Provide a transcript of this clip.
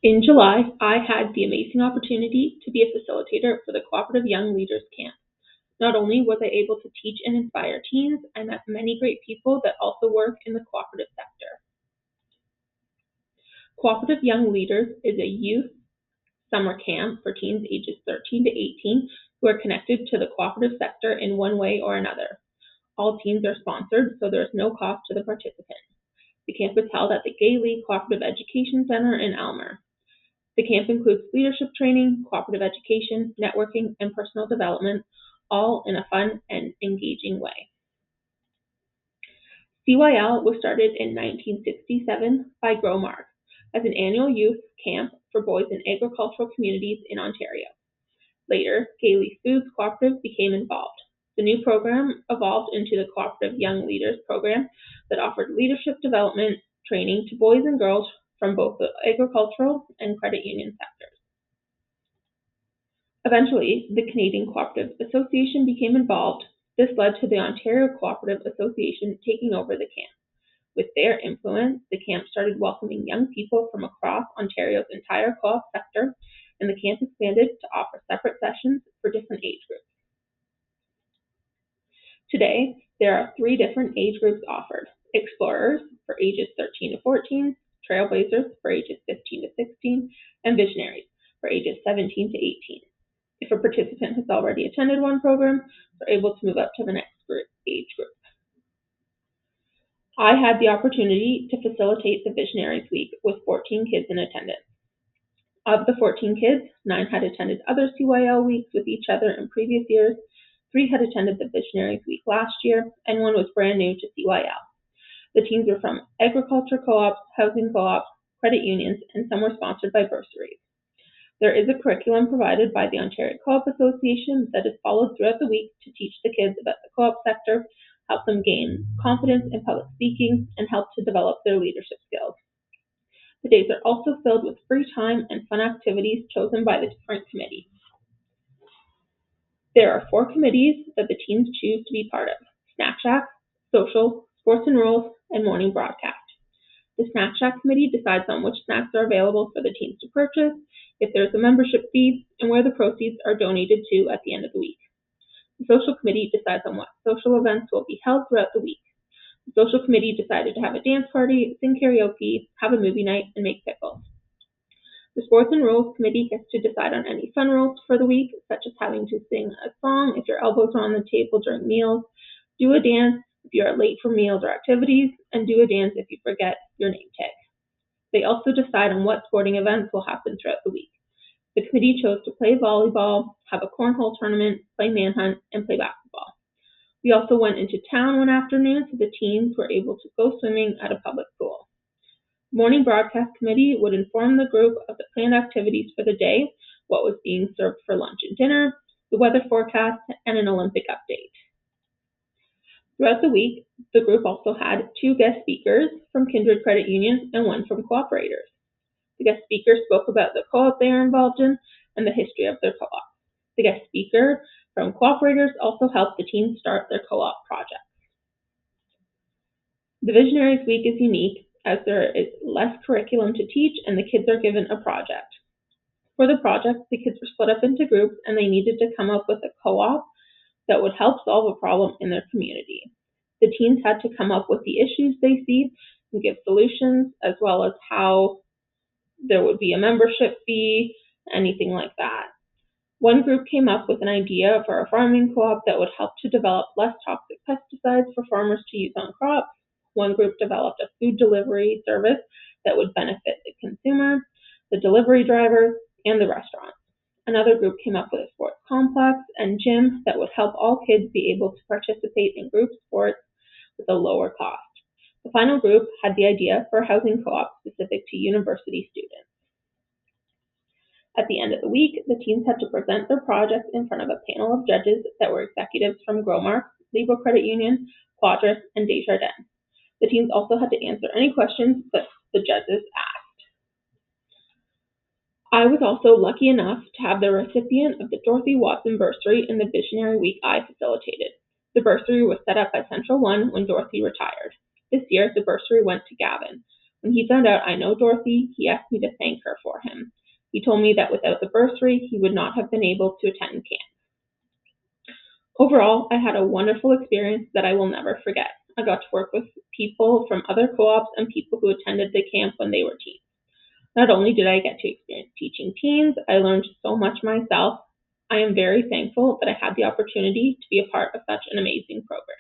In July, I had the amazing opportunity to be a facilitator for the Cooperative Young Leaders Camp. Not only was I able to teach and inspire teens, I met many great people that also work in the cooperative sector. Cooperative Young Leaders is a youth summer camp for teens ages 13 to 18 who are connected to the cooperative sector in one way or another. All teens are sponsored, so there is no cost to the participant. The camp is held at the Gayley Cooperative Education Center in Aylmer. The camp includes leadership training, cooperative education, networking, and personal development, all in a fun and engaging way. CYL was started in 1967 by Growmark as an annual youth camp for boys in agricultural communities in Ontario. Later, Gayley Foods Cooperative became involved. The new program evolved into the Cooperative Young Leaders program that offered leadership development training to boys and girls from both the agricultural and credit union sectors. Eventually, the Canadian Cooperative Association became involved. This led to the Ontario Cooperative Association taking over the camp. With their influence, the camp started welcoming young people from across Ontario's entire co-op sector, and the camp expanded to offer separate sessions for different age groups. Today, there are 3 different age groups offered: Explorers for ages 13 to 14, Trailblazers for ages 15 to 16, and Visionaries for ages 17 to 18. If a participant has already attended one program, they're able to move up to the next age group. I had the opportunity to facilitate the Visionaries Week with 14 kids in attendance. Of the 14 kids, 9 had attended other CYL weeks with each other in previous years, 3 had attended the Visionaries Week last year, and 1 was brand new to CYL. The teens were from agriculture co-ops, housing co-ops, credit unions, and some were sponsored by bursaries. There is a curriculum provided by the Ontario Co-op Association that is followed throughout the week to teach the kids about the co-op sector, help them gain confidence in public speaking, and help to develop their leadership skills. The days are also filled with free time and fun activities chosen by the different committees. There are 4 committees that the teens choose to be part of: Snack Shack, Social, Sports and Rules, and Morning Broadcast. The Snack Shack committee decides on which snacks are available for the teens to purchase, if there's a membership fee, and where the proceeds are donated to at the end of the week. The Social committee decides on what social events will be held throughout the week. The Social committee decided to have a dance party, sing karaoke, have a movie night, and make pickles. The Sports and Rules committee gets to decide on any fun rules for the week, such as having to sing a song if your elbows are on the table during meals, do a dance if you are late for meals or activities, and do a dance if you forget your name tag. They also decide on what sporting events will happen throughout the week. The committee chose to play volleyball, have a cornhole tournament, play manhunt, and play basketball. We also went into town one afternoon so the teens were able to go swimming at a public pool. Morning Broadcast Committee would inform the group of the planned activities for the day, what was being served for lunch and dinner, the weather forecast, and an Olympic update. Throughout the week, the group also had 2 guest speakers from Kindred Credit Union and 1 from Co-Operators. The guest speaker spoke about the co-op they are involved in and the history of their co-op. The guest speaker from Co-Operators also helped the teens start their co-op projects. The Visionaries Week is unique as there is less curriculum to teach and the kids are given a project. For the project, the kids were split up into groups and they needed to come up with a co-op that would help solve a problem in their community. The teens had to come up with the issues they see and give solutions, as well as how there would be a membership fee, anything like that. One group came up with an idea for a farming co-op that would help to develop less toxic pesticides for farmers to use on crops. One group developed a food delivery service that would benefit the consumer, the delivery driver, and the restaurant. Another group came up with a sports complex and gym that would help all kids be able to participate in group sports with a lower cost. The final group had the idea for a housing co-op specific to university students. At the end of the week, the teens had to present their projects in front of a panel of judges that were executives from Growmark, Libro Credit Union, Quadris, and Desjardins. The teens also had to answer any questions that the judges asked. I was also lucky enough to have the recipient of the Dorothy Watson Bursary in the Visionary Week I facilitated. The bursary was set up by Central One when Dorothy retired. This year, the bursary went to Gavin. When he found out I know Dorothy, he asked me to thank her for him. He told me that without the bursary, he would not have been able to attend camp. Overall, I had a wonderful experience that I will never forget. I got to work with people from other co-ops and people who attended the camp when they were teens. Not only did I get to experience teaching teens, I learned so much myself. I am very thankful that I had the opportunity to be a part of such an amazing program.